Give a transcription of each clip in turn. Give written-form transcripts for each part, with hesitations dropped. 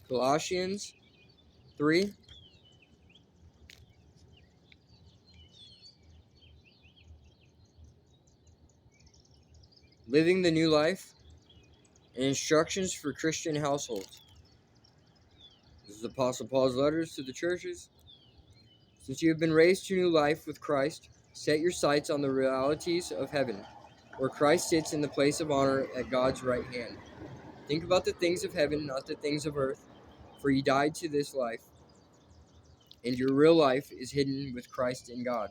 Colossians 3. Living the new life and instructions for Christian households. This is Apostle Paul's letters to the churches. Since you have been raised to new life with Christ, set your sights on the realities of heaven, where Christ sits in the place of honor at God's right hand. Think about the things of heaven, not the things of earth, for you died to this life, and your real life is hidden with Christ in God.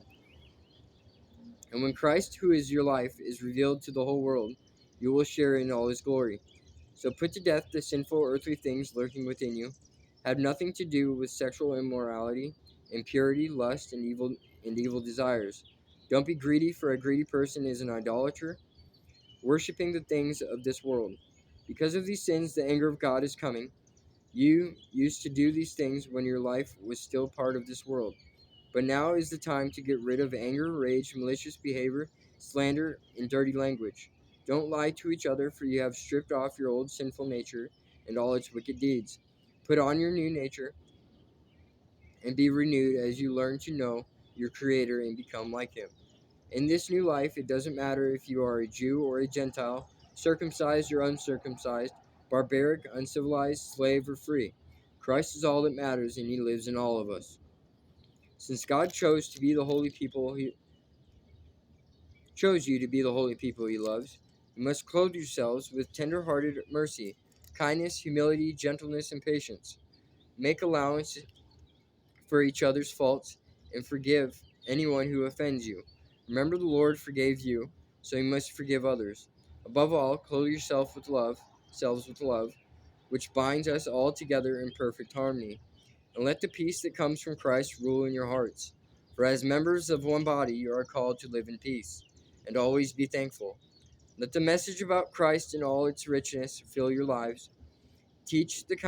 And when Christ, who is your life, is revealed to the whole world, you will share in all his glory. So put to death the sinful earthly things lurking within you. Have nothing to do with sexual immorality, impurity, lust, and evil desires. Don't be greedy, for a greedy person is an idolater, worshiping the things of this world. Because of these sins, the anger of God is coming. You used to do these things when your life was still part of this world. But now is the time to get rid of anger, rage, malicious behavior, slander, and dirty language. Don't lie to each other, for you have stripped off your old sinful nature and all its wicked deeds. Put on your new nature and be renewed as you learn to know your Creator and become like Him. In this new life, it doesn't matter if you are a Jew or a Gentile, circumcised or uncircumcised, barbaric, uncivilized, slave or free. Christ is all that matters, and He lives in all of us. Since God chose you to be the holy people He loves, you must clothe yourselves with tender-hearted mercy, kindness, humility, gentleness, and patience. Make allowance for each other's faults and forgive anyone who offends you. Remember, the Lord forgave you, so you must forgive others. Above all, clothe yourselves with love, which binds us all together in perfect harmony. And let the peace that comes from Christ rule in your hearts. For as members of one body, you are called to live in peace, and always be thankful. Let the message about Christ in all its richness fill your lives. Teach and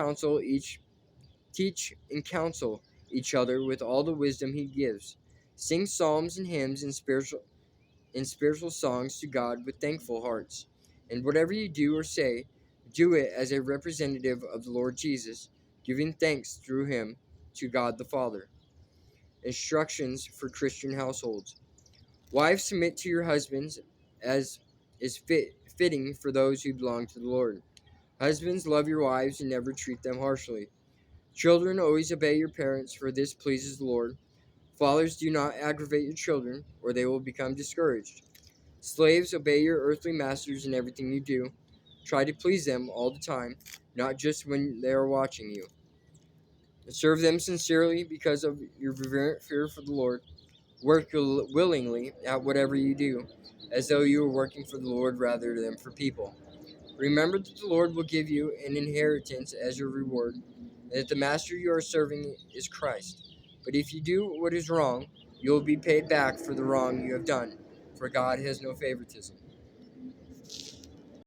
counsel each other with all the wisdom He gives. Sing psalms and hymns and spiritual songs to God with thankful hearts. And whatever you do or say, do it as a representative of the Lord Jesus, giving thanks through Him to God the Father. Instructions for Christian households. Wives, submit to your husbands as is fitting for those who belong to the Lord. Husbands, love your wives and never treat them harshly. Children, always obey your parents, for this pleases the Lord. Fathers, do not aggravate your children, or they will become discouraged. Slaves, obey your earthly masters in everything you do. Try to please them all the time, not just when they are watching you. Serve them sincerely because of your reverent fear for the Lord. Work willingly at whatever you do, as though you were working for the Lord rather than for people. Remember that the Lord will give you an inheritance as your reward, and that the master you are serving is Christ. But if you do what is wrong, you will be paid back for the wrong you have done, for God has no favoritism.